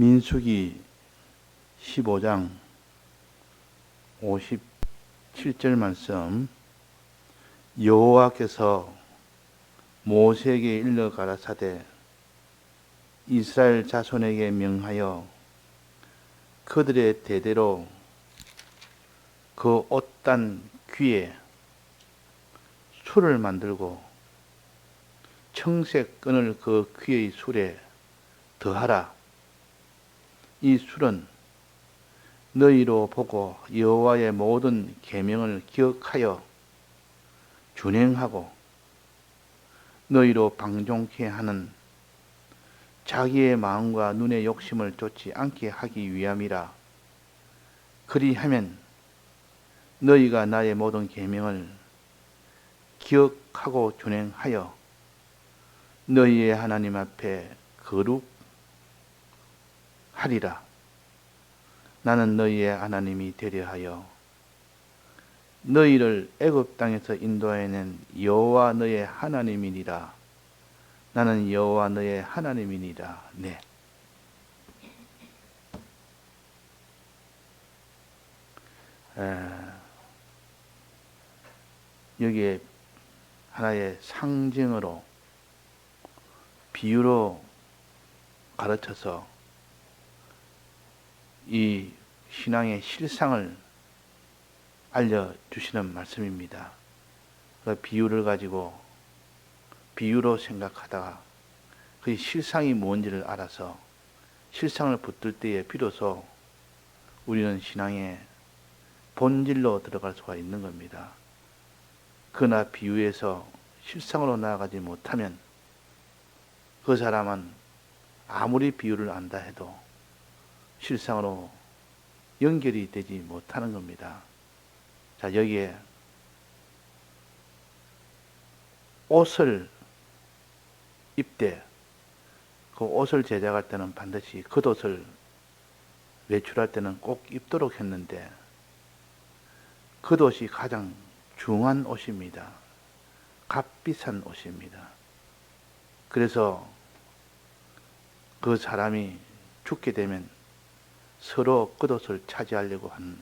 민수기 15장 57절 말씀. 여호와께서 모세에게 일러 가라사대 이스라엘 자손에게 명하여 그들의 대대로 그 옷단 귀에 술을 만들고 청색 끈을 그 귀의 술에 더하라. 이 술은 너희로 보고 여호와의 모든 계명을 기억하여 준행하고 너희로 방종케 하는 자기의 마음과 눈의 욕심을 쫓지 않게 하기 위함이라. 그리하면 너희가 나의 모든 계명을 기억하고 준행하여 너희의 하나님 앞에 거룩하리라. 나는 너희의 하나님이 되려 하여 너희를 애굽 땅에서 인도해낸 여호와 너의 하나님이니라. 나는 여호와 너의 하나님이니라. 네. 여기에 하나의 상징으로 비유로 가르쳐서 이 신앙의 실상을 알려주시는 말씀입니다. 그 비유를 가지고 비유로 생각하다가 그 실상이 뭔지를 알아서 실상을 붙들 때에 비로소 우리는 신앙의 본질로 들어갈 수가 있는 겁니다. 그러나 비유에서 실상으로 나아가지 못하면 그 사람은 아무리 비유를 안다 해도 실상으로 연결이 되지 못하는 겁니다. 자, 여기에 옷을 입되 그 옷을 제작할 때는 반드시 겉옷을 외출할 때는 꼭 입도록 했는데 겉옷이 가장 중요한 옷입니다. 값비싼 옷입니다. 그래서 그 사람이 죽게 되면 서로 겉옷을 차지하려고 하는,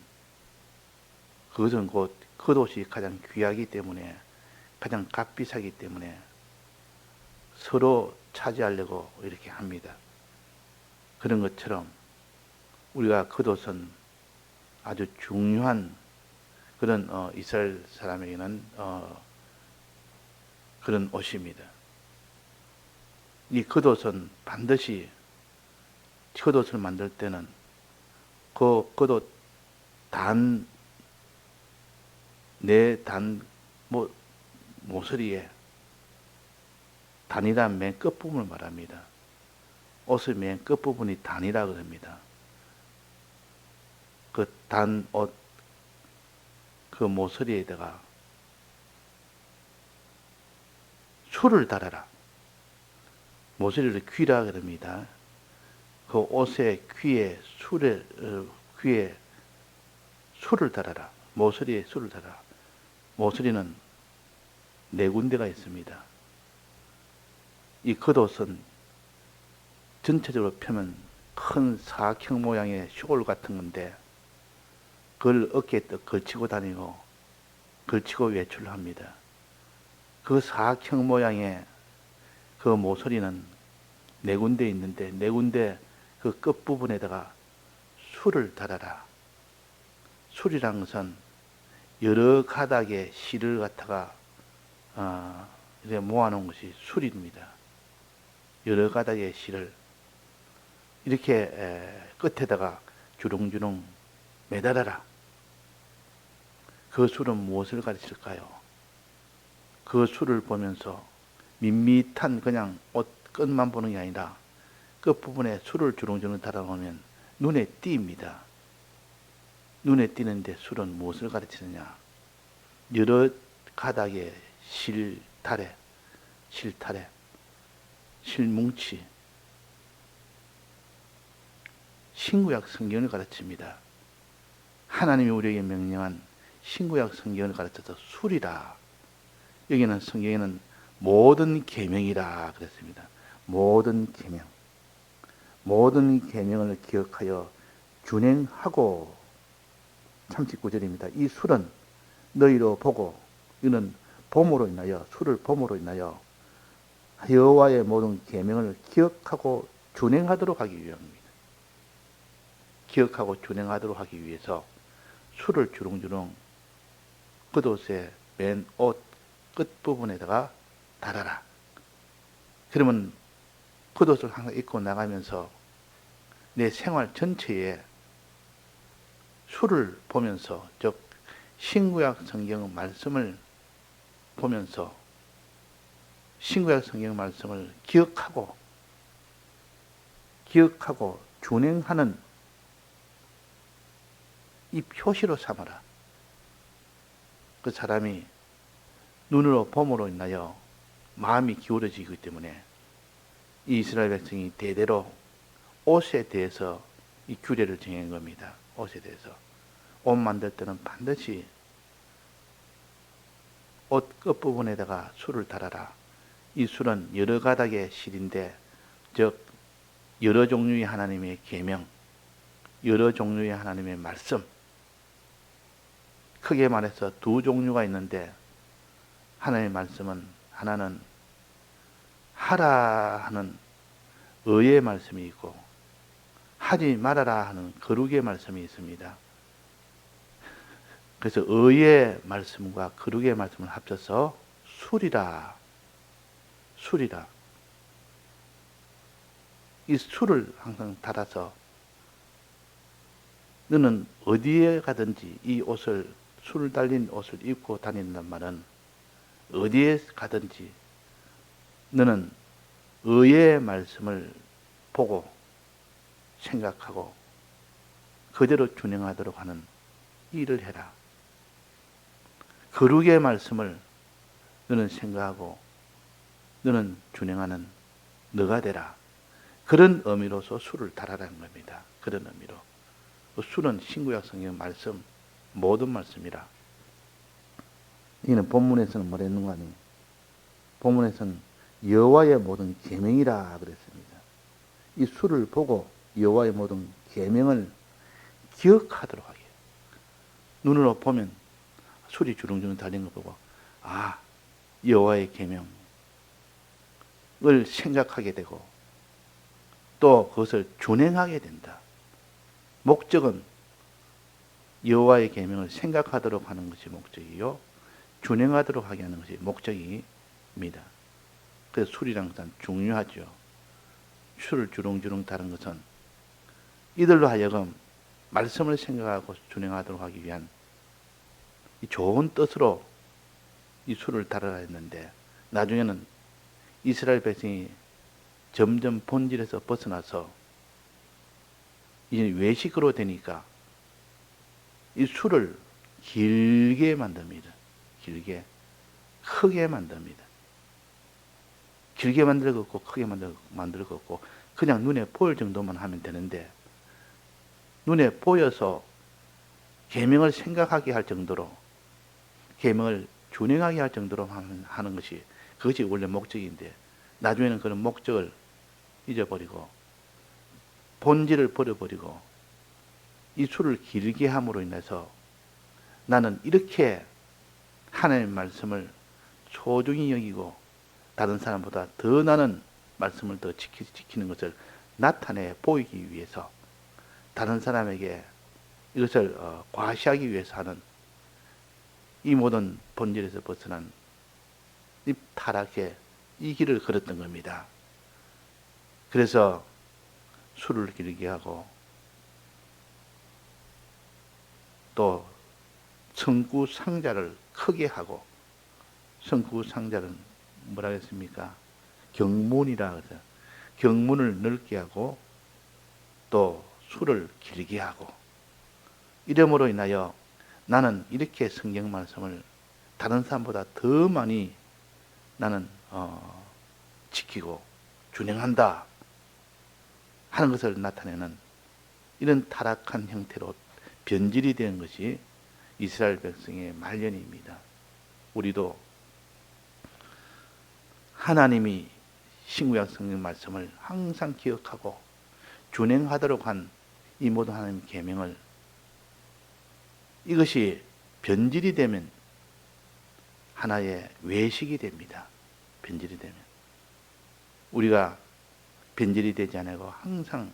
그것은 곧 겉옷이 가장 귀하기 때문에, 가장 값비싸기 때문에 서로 차지하려고 이렇게 합니다. 그런 것처럼 우리가 겉옷은 아주 중요한 그런 이스라엘 사람에게는 그런 옷입니다. 이 겉옷은 반드시 겉옷을 만들 때는 그 겉옷 모서리에 단이란 맨 끝부분을 말합니다. 옷의 맨 끝부분이 단이라 그럽니다. 그 단 옷, 그 모서리에다가 술을 달아라. 모서리를 귀라 그럽니다. 그 옷의 귀에 술을 달아라. 모서리에 술을 달아라. 모서리는 4군데가 있습니다. 이 겉옷은 전체적으로 펴면 큰 사각형 모양의 숄 같은 건데 그걸 어깨에 걸치고 다니고 걸치고 외출을 합니다. 그 사각형 모양의 그 모서리는 4군데 있는데 4군데 그 끝부분에다가 술을 달아라. 술이란 것은 여러 가닥의 실을 갖다가 이렇게 모아놓은 것이 술입니다. 여러 가닥의 실을 이렇게 끝에다가 주렁주렁 매달아라. 그 술은 무엇을 가르칠까요? 그 술을 보면서 밋밋한 그냥 옷 끝만 보는 게 아니라 끝부분에 술을 주렁주렁 달아놓으면 눈에 띕니다. 눈에 띄는데 술은 무엇을 가르치느냐? 여러 가닥의 실타래, 실뭉치, 신구약 성경을 가르칩니다. 하나님이 우리에게 명령한 신구약 성경을 가르쳐서 술이라. 여기는 성경에는 모든 계명이라 그랬습니다. 모든 계명. 모든 계명을 기억하여 준행하고. 39절입니다. 이 술은 너희로 보고, 이는 봄으로 인하여, 술을 봄으로 인하여 여호와의 모든 계명을 기억하고 준행하도록 하기 위함입니다. 기억하고 준행하도록 하기 위해서 술을 주렁주렁 겉옷의 맨 옷 끝부분에다가 달아라. 그러면 겉옷을 항상 입고 나가면서 내 생활 전체에 술을 보면서, 즉 신구약 성경 말씀을 보면서 신구약 성경 말씀을 기억하고 준행하는 이 표시로 삼아라. 그 사람이 눈으로 봄으로 인하여 마음이 기울어지기 때문에 이 이스라엘 백성이 대대로 옷에 대해서 이 규례를 정한 겁니다. 옷에 대해서. 옷 만들 때는 반드시 옷 끝부분에다가 술을 달아라. 이 술은 여러 가닥의 실인데, 즉 여러 종류의 하나님의 계명, 여러 종류의 하나님의 말씀. 크게 말해서 두 종류가 있는데, 하나님의 말씀은, 하나는 하라 하는 의의 말씀이 있고 하지 말아라 하는 거룩의 말씀이 있습니다. 그래서 의의 말씀과 거룩의 말씀을 합쳐서 술이라. 이 술을 항상 달아서 너는 어디에 가든지 이 옷을, 술 달린 옷을 입고 다닌단 말은 어디에 가든지 너는 의의 말씀을 보고 생각하고 그대로 준행하도록 하는 일을 해라. 거룩의 말씀을 너는 생각하고 너는 준행하는 너가 되라. 그런 의미로서 술을 달아라는 겁니다. 그런 의미로. 술은 신구약 성경 말씀, 모든 말씀이라. 이는 본문에서는 뭐랬는가 하니, 본문에서는 여호와의 모든 계명이라 그랬습니다. 이 술을 보고 여호와의 모든 계명을 기억하도록 하게. 눈으로 보면 술이 주렁주렁 달린 거 보고, 아, 여호와의 계명을 생각하게 되고 또 그것을 준행하게 된다. 목적은 여호와의 계명을 생각하도록 하는 것이 목적이요, 준행하도록 하게 하는 것이 목적입니다. 그래서 술이란 것은 중요하죠. 술을 주렁주렁 다른 것은 이들로 하여금 말씀을 생각하고 준행하도록 하기 위한 이 좋은 뜻으로 이 술을 달아라 했는데, 나중에는 이스라엘 백성이 점점 본질에서 벗어나서 이제 외식으로 되니까 이 술을 길게 만듭니다. 길게, 크게 만듭니다. 길게 만들고 없고 크게 만들고 없고 그냥 눈에 보일 정도만 하면 되는데, 눈에 보여서 계명을 생각하게 할 정도로, 계명을 준행하게 할 정도로 하는 것이, 그것이 원래 목적인데, 나중에는 그런 목적을 잊어버리고 본질을 버려버리고 이 술을 길게 함으로 인해서 나는 이렇게 하나님의 말씀을 소중히 여기고 다른 사람보다 더 나는 말씀을 더 지키는 것을 나타내 보이기 위해서, 다른 사람에게 이것을 과시하기 위해서 하는 이 모든 본질에서 벗어난 이 타락의 이 길을 걸었던 겁니다. 그래서 술을 길게 하고 또 성구 상자를 크게 하고, 성구 상자는 뭐라 했습니까? 경문이라 그래서 경문을 넓게 하고 또 술을 길게 하고, 이름으로 인하여 나는 이렇게 성경 말씀을 다른 사람보다 더 많이 나는 지키고 준행한다 하는 것을 나타내는 이런 타락한 형태로 변질이 된 것이 이스라엘 백성의 말년입니다. 우리도 하나님이 신구약 성경 말씀을 항상 기억하고 준행하도록 한 이 모든 하나님의 계명을, 이것이 변질이 되면 하나의 외식이 됩니다. 변질이 되면. 우리가 변질이 되지 않고 항상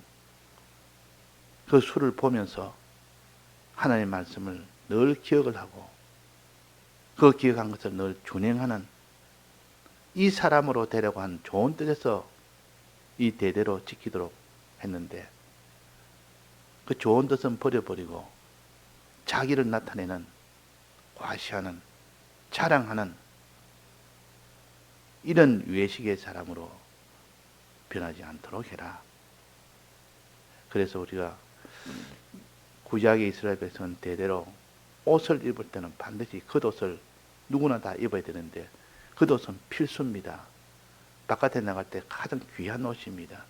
그 수를 보면서 하나님의 말씀을 늘 기억을 하고 그 기억한 것을 늘 준행하는 이 사람으로 되려고 한 좋은 뜻에서 이 대대로 지키도록 했는데, 그 좋은 뜻은 버려버리고 자기를 나타내는, 과시하는, 자랑하는 이런 외식의 사람으로 변하지 않도록 해라. 그래서 우리가 구약의 이스라엘 백성은 대대로 옷을 입을 때는 반드시 겉옷을 누구나 다 입어야 되는데 겉옷은 필수입니다. 바깥에 나갈 때 가장 귀한 옷입니다.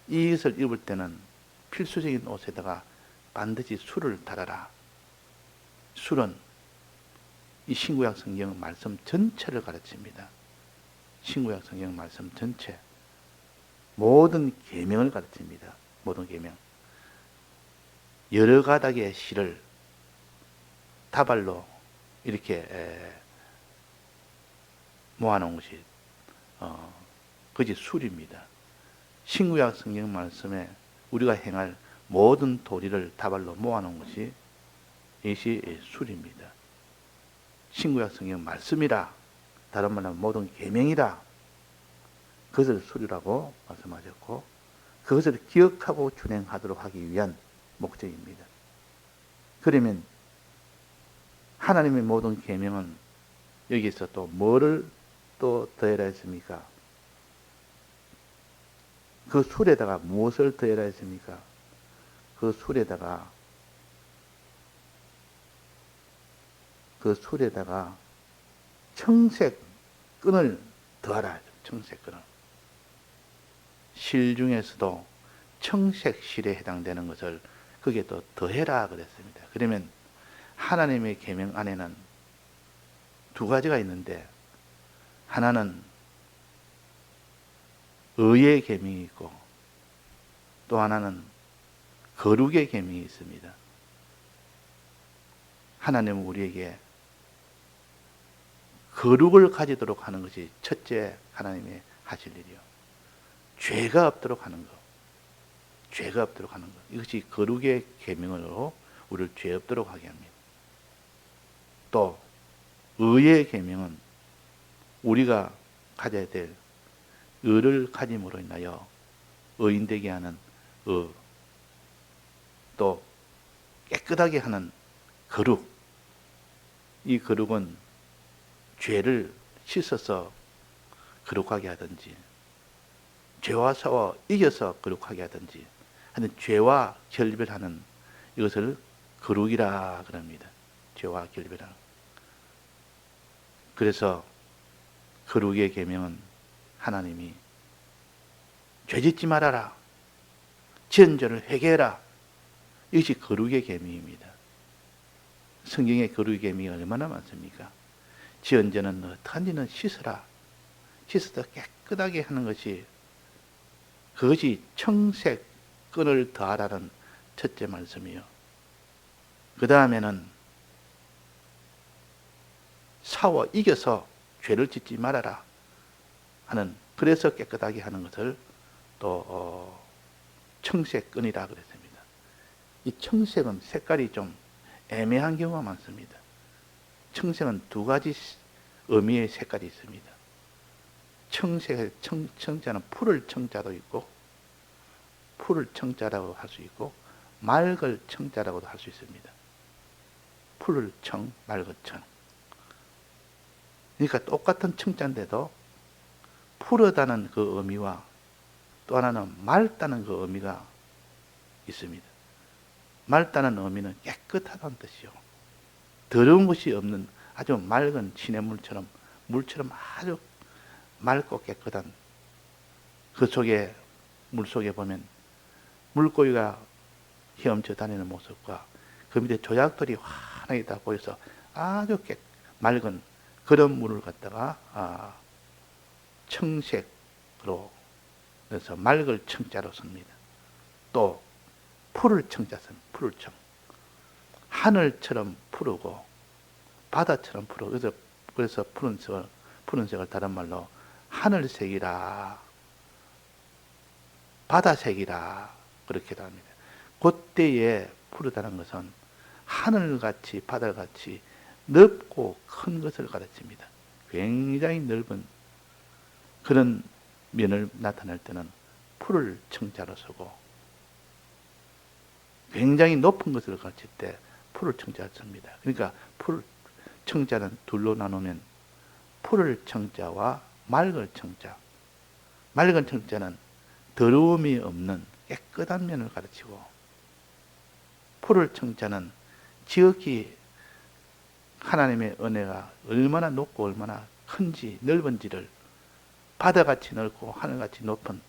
이것을 입을 때는 필수적인 옷에다가 반드시 술을 달아라. 술은 이 신구약 성경 말씀 전체를 가르칩니다. 신구약 성경 말씀 전체, 모든 계명을 가르칩니다. 모든 계명. 여러 가닥의 실을 다발로 이렇게 모아놓은 것이 그것이 술입니다. 신구약 성경 말씀에 우리가 행할 모든 도리를 다발로 모아놓은 것이 이것이 술입니다. 신구약 성경 말씀이라, 다른 말로 모든 계명이라, 그것을 술이라고 말씀하셨고 그것을 기억하고 준행하도록 하기 위한 목적입니다. 그러면 하나님의 모든 계명은 여기서 또 뭐를 또 더해라 했습니까? 그 술에다가 무엇을 더해라 했습니까? 그 술에다가 청색 끈을 더하라. 청색 끈을. 실 중에서도 청색 실에 해당되는 것을 거기에 또 더해라 그랬습니다. 그러면 하나님의 계명 안에는 두 가지가 있는데, 하나는 의의 계명이 있고 또 하나는 거룩의 계명이 있습니다. 하나님은 우리에게 거룩을 가지도록 하는 것이 첫째 하나님의 하실 일이요. 죄가 없도록 하는 것. 죄가 없도록 하는 것. 이것이 거룩의 계명으로 우리를 죄 없도록 하게 합니다. 또 의의 계명은 우리가 가져야 될 의를 가짐으로 인하여 의인되게 하는 의, 또 깨끗하게 하는 거룩. 이 거룩은 죄를 씻어서 거룩하게 하든지, 죄와 싸워 이겨서 거룩하게 하든지 하는 죄와 결별하는 이것을 거룩이라 그럽니다. 죄와 결별하는. 그래서 거룩의 계명은 하나님이 죄짓지 말아라, 지은 죄를 회개해라, 이것이 거룩의 계명입니다. 성경의 거룩의 계명이 얼마나 많습니까? 지은 죄는 어떡한지는 씻어라, 씻어서 깨끗하게 하는 것이, 그것이 청색 끈을 더하라는 첫째 말씀이요. 그 다음에는 싸워 이겨서 죄를 짓지 말아라 하는, 그래서 깨끗하게 하는 것을 또 청색 끈이라 그랬습니다. 이 청색은 색깔이 좀 애매한 경우가 많습니다. 청색은 두 가지 의미의 색깔이 있습니다. 청색의 청자는 푸를 청자도 있고, 푸를 청자라고 할 수 있고, 맑을 청자라고도 할 수 있습니다. 푸를 청, 맑을 청. 그러니까 똑같은 청자인데도 푸르다는 그 의미와 또 하나는 맑다는 그 의미가 있습니다. 맑다는 의미는 깨끗하다는 뜻이요. 더러운 것이 없는 아주 맑은 시냇물처럼, 물처럼 아주 맑고 깨끗한, 그 속에, 물 속에 보면 물고기가 헤엄쳐 다니는 모습과 그 밑에 조약돌이 환하게 다 보여서 아주 맑은 그런 물을 갖다가 청색으로, 그래서 맑을 청자로 씁니다. 또 푸를 청자선, 푸를 청. 하늘처럼 푸르고 바다처럼 푸르고 그래서 푸른색을 다른 말로 하늘색이라 바다색이라 그렇게도 합니다. 그때에 푸르다는 것은 하늘같이 바다같이 넓고 큰 것을 가르칩니다. 굉장히 넓은 그런 면을 나타낼 때는 푸를 청자로 쓰고, 굉장히 높은 것을 가르칠 때 푸를 청자로 씁니다. 그러니까 푸를 청자는 둘로 나누면 푸를 청자와 맑을 청자. 맑은 청자는 더러움이 없는 깨끗한 면을 가르치고, 푸를 청자는 지극히 하나님의 은혜가 얼마나 높고 얼마나 큰지 넓은지를 바다같이 넓고 하늘같이 높은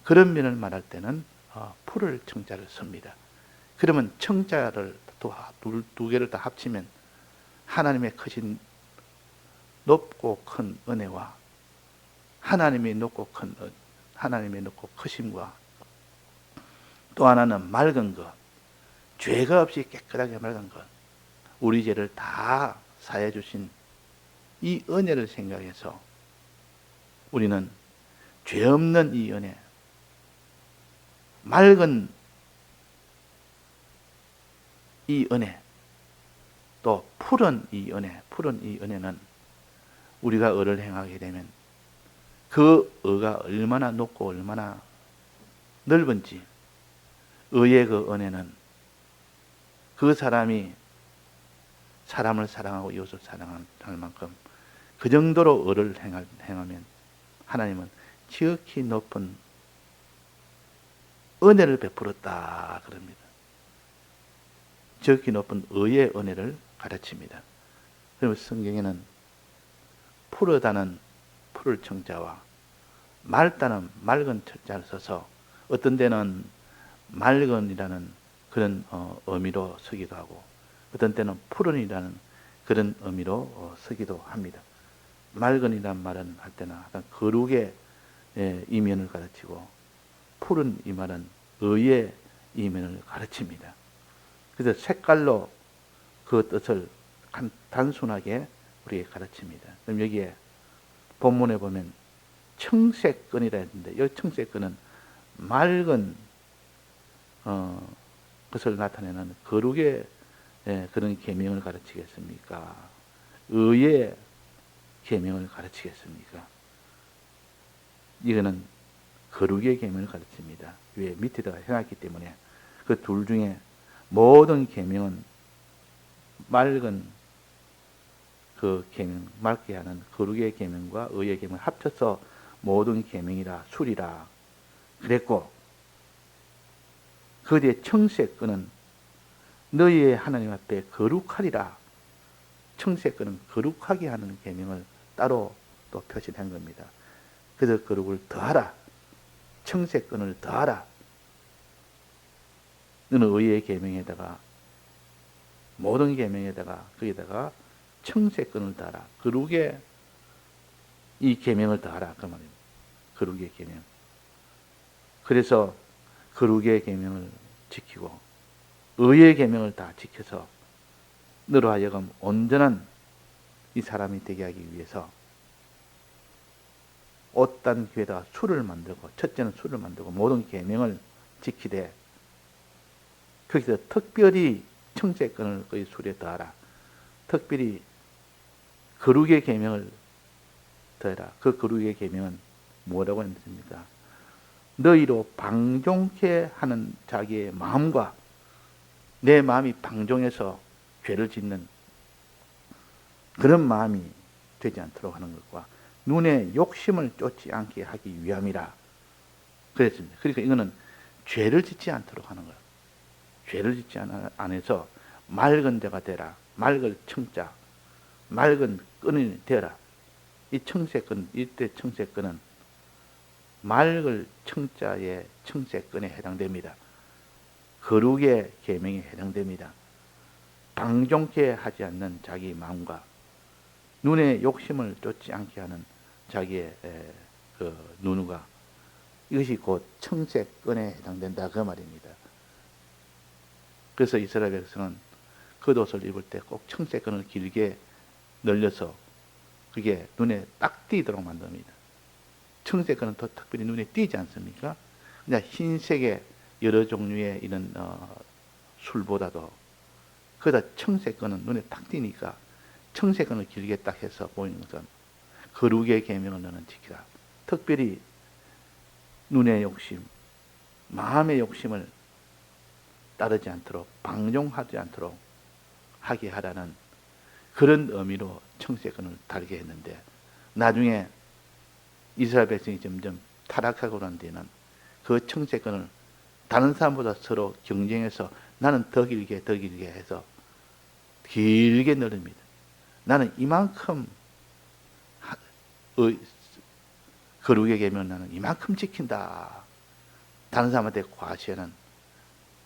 그런 면을 말할 때는 푸를 청자를 씁니다. 그러면 청자를 두 개를 다 합치면 하나님의 크신 높고 큰 은혜와 하나님의 높고 크심과 또 하나는 맑은 것, 죄가 없이 깨끗하게 맑은 것, 우리 죄를 다 사해 주신 이 은혜를 생각해서 우리는 죄 없는 이 은혜, 맑은 이 은혜, 또 푸른 이 은혜는 우리가 의를 행하게 되면 그 의가 얼마나 높고 얼마나 넓은지, 의의 그 은혜는 그 사람이 사람을 사랑하고 이웃을 사랑할 만큼 그 정도로 의를 행하면 하나님은 지극히 높은 은혜를 베풀었다 그럽니다. 지극히 높은 의의 은혜를 가르칩니다. 그러면 성경에는 푸르다는 푸를 청자와 맑다는 맑은 청자를 써서 어떤 데는 맑은이라는 그런 의미로 쓰기도 하고, 어떤 때는 푸른이라는 그런 의미로 쓰기도 합니다. 맑은이란 말은 할 때는 약간 거룩의 이면을 가르치고, 푸른 이 말은 의의 이면을 가르칩니다. 그래서 색깔로 그 뜻을 단순하게 우리에게 가르칩니다. 그럼 여기에 본문에 보면 청색끈이라 했는데, 이 청색끈은 맑은 것을 나타내는 거룩의 그런 계명을 가르치겠습니까? 의의 계명을 가르치겠습니까? 이거는 거룩의 계명을 가르칩니다. 왜? 밑에다가 해놨기 때문에. 그 둘 중에 모든 계명은 맑은 그 계명, 맑게 하는 거룩의 계명과 의의 계명을 합쳐서 모든 계명이라 술이라 그랬고, 그 뒤에 청색끈은 너희의 하나님 앞에 거룩하리라. 청색끈은 거룩하게 하는 계명을 따로 또 표시한 겁니다. 그래서 거룩을 더하라. 청색끈을 더하라. 너는 의의 계명에다가 모든 계명에다가 거기다가 청색끈을 더하라. 거룩의 이 계명을 더하라 그 말입니다. 거룩의 계명. 그래서 거룩의 계명을 지키고 의의 계명을 다 지켜서 너로 하여금 온전한 이 사람이 되게 하기 위해서 옷단 귀에다가 술을 만들고, 첫째는 술을 만들고 모든 계명을 지키되 거기서 특별히 청색끈을 그 술에 더하라. 특별히 거룩의 계명을 더해라. 그 거룩의 계명은 뭐라고 했습니까? 너희로 방종케 하는 자기의 마음과 내 마음이 방종해서 죄를 짓는 그런 마음이 되지 않도록 하는 것과 눈에 욕심을 쫓지 않게 하기 위함이라 그랬습니다. 그러니까 이거는 죄를 짓지 않도록 하는 거예요. 죄를 짓지 않아서 맑은 자가 되라. 맑을 청자, 맑은 끈이 되라. 이 청색끈, 이때 청색끈은 맑을 청자의 청색끈에 해당됩니다. 거룩의 계명에 해당됩니다. 방종케 하지 않는 자기 마음과 눈에 욕심을 쫓지 않게 하는 자기의 그 눈과 이것이 곧 청색건에 해당된다 그 말입니다. 그래서 이스라엘 백성은 겉옷을 입을 때 꼭 청색건을 길게 늘려서 그게 눈에 딱 띄도록 만듭니다. 청색건은 더 특별히 눈에 띄지 않습니까? 그냥 흰색의 여러 종류의 이런 술보다도 그다 청색건은 눈에 딱 띄니까 청색건을 길게 딱 해서 보이는 것은 거룩의 계명을 너는 지키라. 특별히 눈의 욕심, 마음의 욕심을 따르지 않도록 방종하지 않도록 하게 하라는 그런 의미로 청색건을 달게 했는데 나중에 이스라엘 백성이 점점 타락하고 난 뒤에는 그 청색건을 다른 사람보다 서로 경쟁해서 나는 더 길게 해서 길게 늘립니다. 나는 이만큼 거룩의 계명을 나는 이만큼 지킨다. 다른 사람한테 과시하는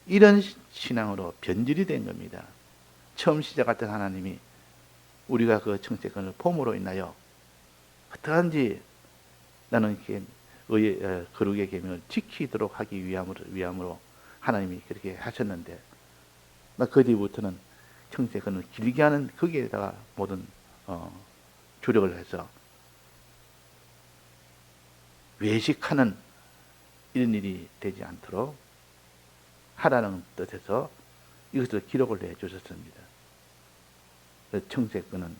이런 신앙으로 변질이 된 겁니다. 처음 시작할 때 하나님이 우리가 그 청색건을 봄으로 인하여 어떠한지 나는 거룩의 계명을 지키도록 하기 위함으로 하나님이 그렇게 하셨는데 그 뒤부터는 청색건을 길게 하는 거기에다가 모든 주력을 해서 외식하는 이런 일이 되지 않도록 하라는 뜻에서 이것을 기록을 해 주셨습니다. 청색건은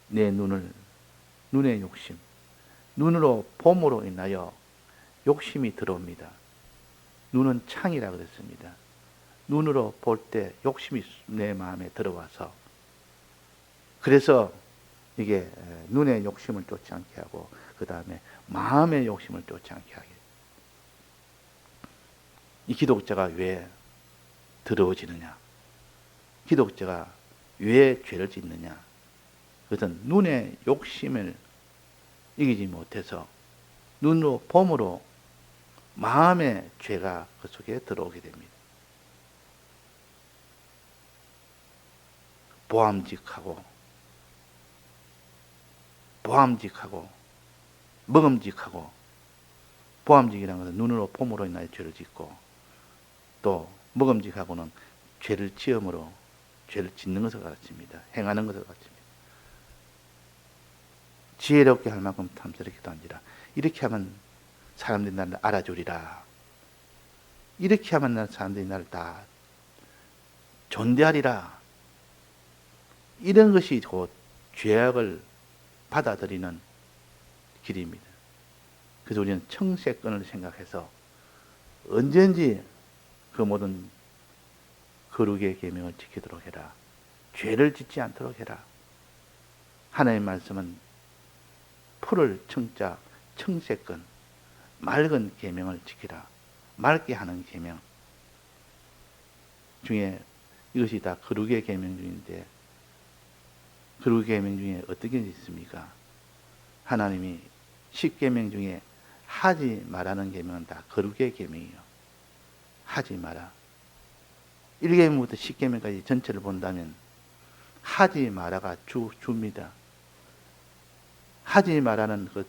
내 눈의 욕심, 눈으로 봄으로 인하여 욕심이 들어옵니다. 눈은 창이라 그랬습니다. 눈으로 볼 때 욕심이 내 마음에 들어와서 그래서 이게 눈의 욕심을 쫓지 않게 하고 그 다음에 마음의 욕심을 쫓지 않게 하게. 이 기독자가 왜 더러워지느냐? 기독자가 왜 죄를 짓느냐? 그것은 눈의 욕심을 이기지 못해서 눈으로 봄으로 마음의 죄가 그 속에 들어오게 됩니다. 보암직하고 먹음직하고 보암직이라는 것은 눈으로 봄으로 인하여 죄를 짓고 또 먹음직하고는 죄를 지음으로 죄를 짓는 것을 가르칩니다. 행하는 것을 가르칩니다. 지혜롭게 할 만큼 탐스럽게도 한지라. 이렇게 하면 사람들이 나를 알아주리라. 이렇게 하면 사람들이 나를 다 존대하리라. 이런 것이 곧 죄악을 받아들이는 길입니다. 그래서 우리는 청색건을 생각해서 언제든지 그 모든 거룩의 계명을 지키도록 해라. 죄를 짓지 않도록 해라. 하나님의 말씀은 풀을 청자 청색건 맑은 계명을 지키라. 맑게 하는 계명 중에 이것이 다 거룩의 계명 중인데 거룩의 계명 중에 어떤 게 있습니까? 하나님이 10계명 중에 하지 말라는 계명은 다 거룩의 계명이에요. 하지 마라. 1계명부터 10계명까지 전체를 본다면 하지 마라가 주입니다. 하지 마라는 그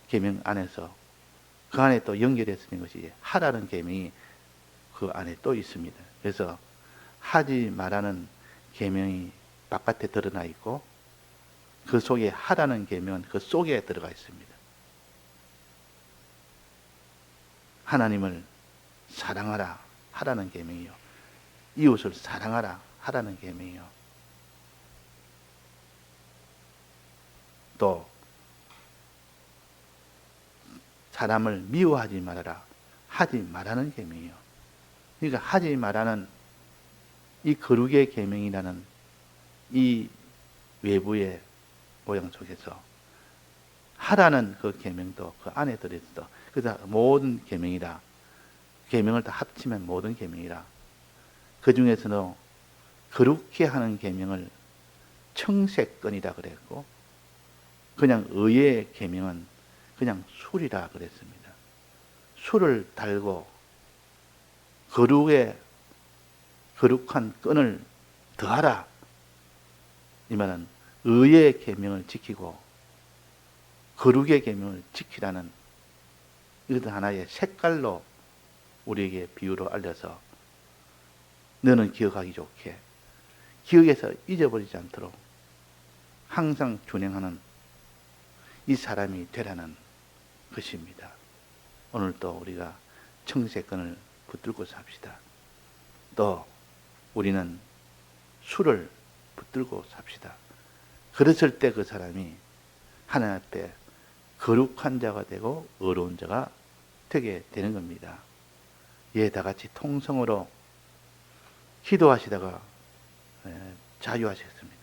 계명 안에서 그 안에 또 연결해서 있는 것이 하라는 계명이 그 안에 또 있습니다. 그래서 하지 마라는 계명이 바깥에 드러나 있고 그 속에 하라는 계명은 그 속에 들어가 있습니다. 하나님을 사랑하라 하라는 계명이요. 이웃을 사랑하라 하라는 계명이요. 또 사람을 미워하지 말아라 하지 말라는 계명이요. 그러니까 하지 말라는 이 거룩의 계명이라는 이 외부의 모양 속에서 하라는 그 계명도 그 안에 들어있어. 그래서 모든 계명이라 계명을 다 합치면 모든 계명이라. 그 중에서는 거룩히 하는 계명을 청색건이라 그랬고 그냥 의의 계명은 그냥 술이라 그랬습니다. 술을 달고 거룩한 끈을 더하라. 이 말은 의의 계명을 지키고 거룩의 계명을 지키라는 이것도 하나의 색깔로 우리에게 비유로 알려서 너는 기억하기 좋게 기억에서 잊어버리지 않도록 항상 준행하는 이 사람이 되라는 것입니다. 오늘도 우리가 청세권을 붙들고 삽시다. 또 우리는 술을 붙들고 삽시다. 그랬을 때 그 사람이 하나님 앞에 거룩한 자가 되고 의로운 자가 되게 되는 겁니다. 예, 다 같이 통성으로 기도하시다가 자유하셨습니다.